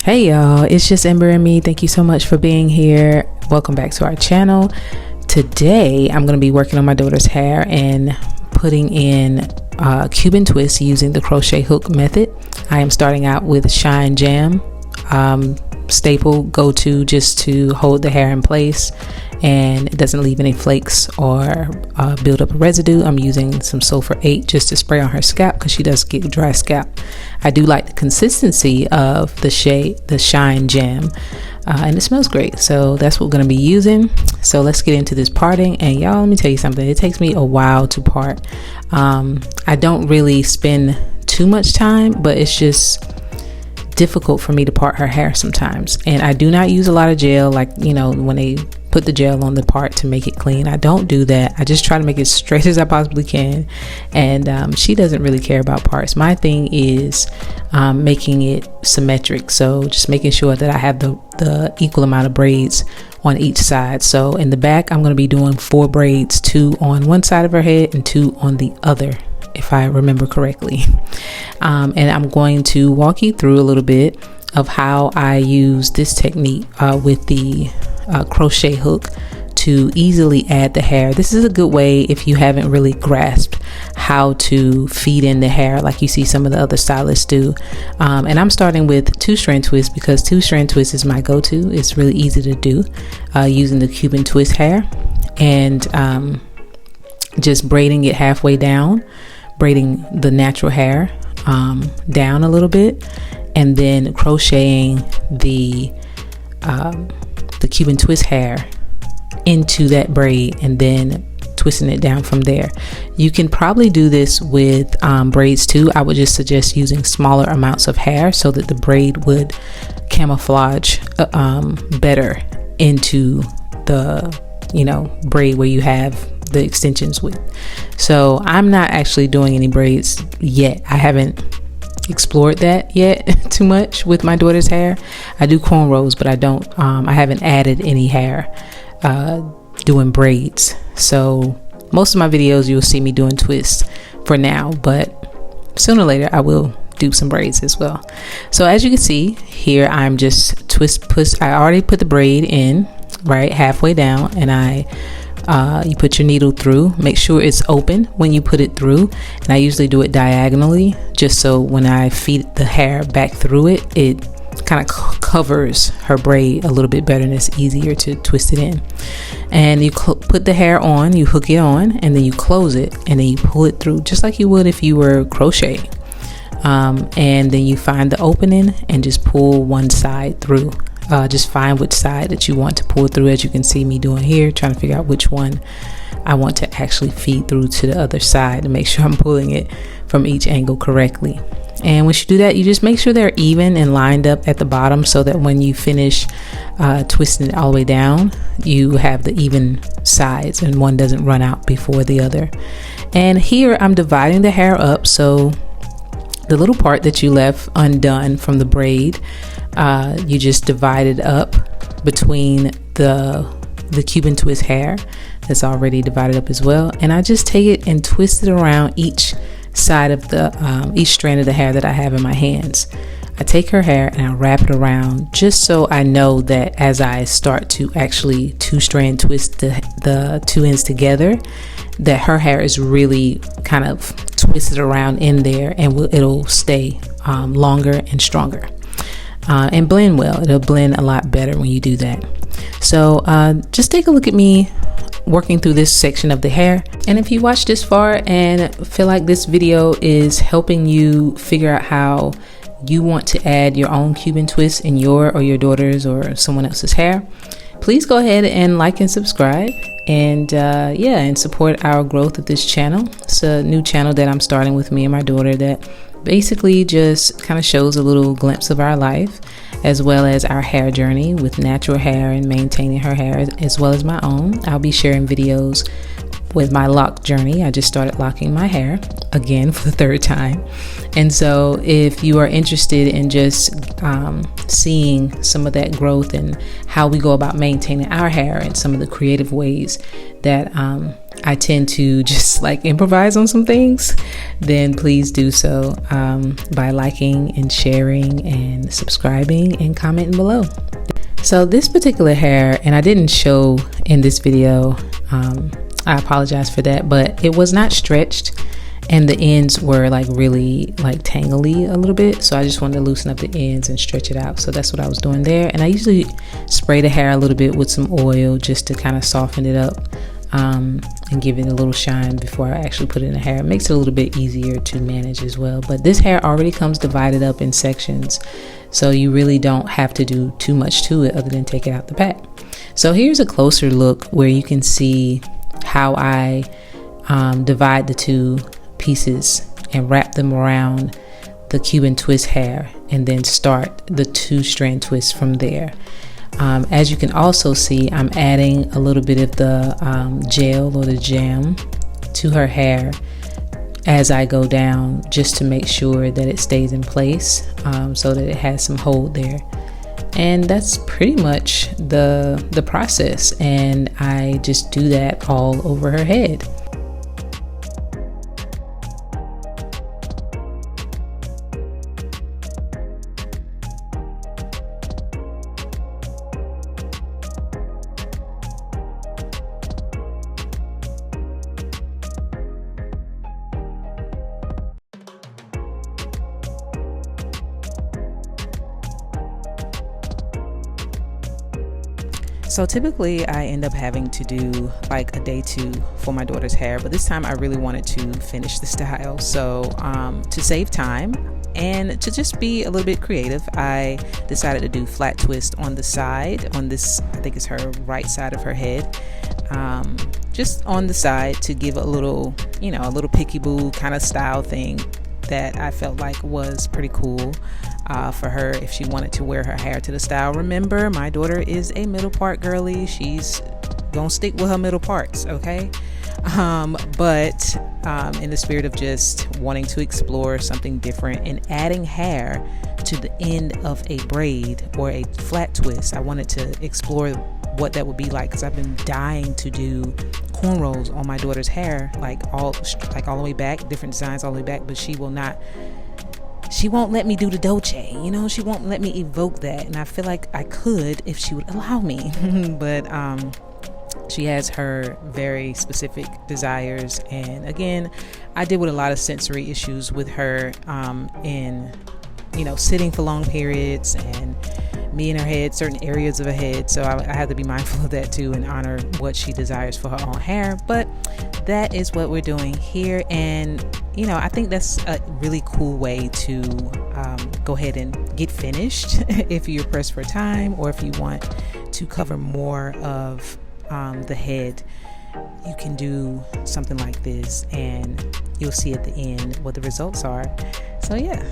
Hey y'all, it's just Ember and me. Thank you so much for being here. Welcome back to our channel. Today I'm going to be working on my daughter's hair and putting in Cuban twists using the crochet hook method. I am starting out with Shine Jam, staple go-to just to hold the hair in place and it doesn't leave any flakes or build up a residue. I'm using some Sulfur 8 just to spray on her scalp because she does get dry scalp. I do like the consistency of the Shine Jam and it smells great, so that's what we're going to be using. So let's get into this parting. And y'all, let me tell you something, it takes me a while to part. I don't really spend too much time, but it's just difficult for me to part her hair sometimes. And I do not use a lot of gel, like, you know, when they put the gel on the part to make it clean. I don't do that. I just try to make it straight as I possibly can. And she doesn't really care about parts. My thing is making it symmetric, so just making sure that I have the equal amount of braids on each side. So in the back I'm going to be doing 4 braids, 2 on one side of her head and 2 on the other, if I remember correctly. And I'm going to walk you through a little bit of how I use this technique with the crochet hook to easily add the hair. This is a good way if you haven't really grasped how to feed in the hair like you see some of the other stylists do. And I'm starting with 2-strand twist because 2-strand twist is my go-to. It's really easy to do using the Cuban twist hair, and just braiding it halfway down, braiding the natural hair down a little bit, and then crocheting the Cuban twist hair into that braid and then twisting it down from there. You can probably do this with braids too. I would just suggest using smaller amounts of hair so that the braid would camouflage better into the, you know, braid where you have the extensions with. So I'm not actually doing any braids yet. I haven't explored that yet too much with my daughter's hair. I do cornrows, but I haven't added any hair doing braids. So most of my videos you'll see me doing twists for now, but sooner or later I will do some braids as well. So as you can see here, I'm just I already put the braid in right halfway down, and you put your needle through. Make sure it's open when you put it through, and I usually do it diagonally just so when I feed the hair back through it, it kind of covers her braid a little bit better and it's easier to twist it in. And you put the hair on, you hook it on, and then you close it, and then you pull it through just like you would if you were crocheting. And then you find the opening and just pull one side through. Just find which side that you want to pull through, as you can see me doing here, trying to figure out which one I want to actually feed through to the other side to make sure I'm pulling it from each angle correctly. And once you do that, you just make sure they're even and lined up at the bottom so that when you finish twisting it all the way down, you have the even sides and one doesn't run out before the other. And here I'm dividing the hair up, so the little part that you left undone from the braid, you just divide it up between the Cuban twist hair that's already divided up as well. And I just take it and twist it around each side of the each strand of the hair that I have in my hands. I take her hair and I wrap it around just so I know that as I start to actually 2-strand twist the 2 ends together, that her hair is really kind of twisted around in there, and it'll stay longer and stronger and blend well. It'll blend a lot better when you do that. So just take a look at me working through this section of the hair. And if you watch this far and feel like this video is helping you figure out how you want to add your own Cuban twist in your or your daughter's or someone else's hair, please go ahead and like and subscribe, and and support our growth of this channel. It's a new channel that I'm starting with me and my daughter that basically just kind of shows a little glimpse of our life, as well as our hair journey with natural hair and maintaining her hair, as well as my own. I'll be sharing videos with my lock journey. I just started locking my hair again for the third time. And so if you are interested in just seeing some of that growth and how we go about maintaining our hair and some of the creative ways that I tend to just like improvise on some things, then please do so by liking and sharing and subscribing and commenting below. So this particular hair, and I didn't show in this video, I apologize for that, but it was not stretched and the ends were like really like tangly a little bit. So I just wanted to loosen up the ends and stretch it out. So that's what I was doing there. And I usually spray the hair a little bit with some oil just to kind of soften it up and give it a little shine before I actually put it in the hair. It makes it a little bit easier to manage as well. But this hair already comes divided up in sections, so you really don't have to do too much to it other than take it out the pack. So here's a closer look where you can see how I divide the two pieces and wrap them around the Cuban twist hair and then start the 2-strand twist from there. As you can also see, I'm adding a little bit of the gel or the jam to her hair as I go down, just to make sure that it stays in place, so that it has some hold there. And that's pretty much the process, and I just do that all over her head. So typically I end up having to do like a day 2 for my daughter's hair, but this time I really wanted to finish the style. So to save time and to just be a little bit creative, I decided to do flat twist on the side, on this, I think it's her right side of her head, just on the side to give a little, you know, a little picky-boo kind of style thing that I felt like was pretty cool for her if she wanted to wear her hair to the style. Remember, my daughter is a middle part girly. She's gonna stick with her middle parts, okay? But in the spirit of just wanting to explore something different and adding hair to the end of a braid or a flat twist, I wanted to explore what that would be like, because I've been dying to do cornrows on my daughter's hair, like all the way back, different designs all the way back, but she won't let me do the Dolce, you know, she won't let me evoke that, and I feel like I could if she would allow me. But she has her very specific desires, and again, I deal with a lot of sensory issues with her in, you know, sitting for long periods and me in her head, certain areas of her head, so I have to be mindful of that too and honor what she desires for her own hair. But that is what we're doing here, and you know, I think that's a really cool way to go ahead and get finished if you're pressed for time, or if you want to cover more of the head, you can do something like this and you'll see at the end what the results are. So yeah.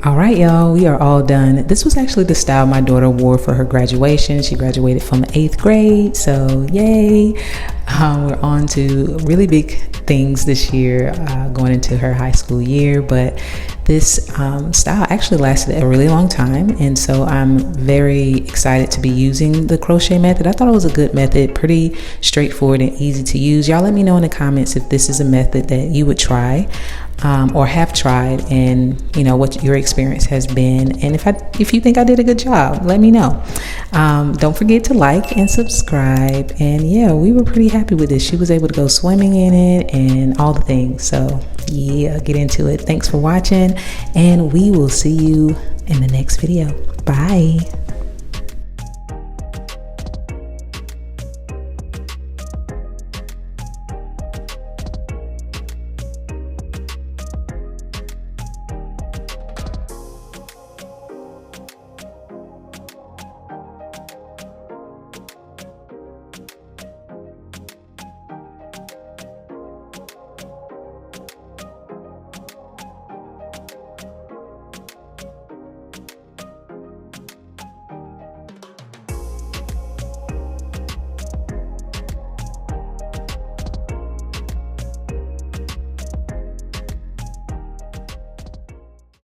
All right, y'all, we are all done. This was actually the style my daughter wore for her graduation. She graduated from 8th grade, so yay. We're on to really big things this year, going into her high school year, but this style actually lasted a really long time, and so I'm very excited to be using the crochet method. I thought it was a good method, pretty straightforward and easy to use. Y'all let me know in the comments if this is a method that you would try or have tried, and you know what your experience has been, and if you think I did a good job, let me know. Don't forget to like and subscribe, and yeah, we were pretty happy with this. She was able to go swimming in it and all the things, so yeah, get into it. Thanks for watching, and we will see you in the next video. Bye.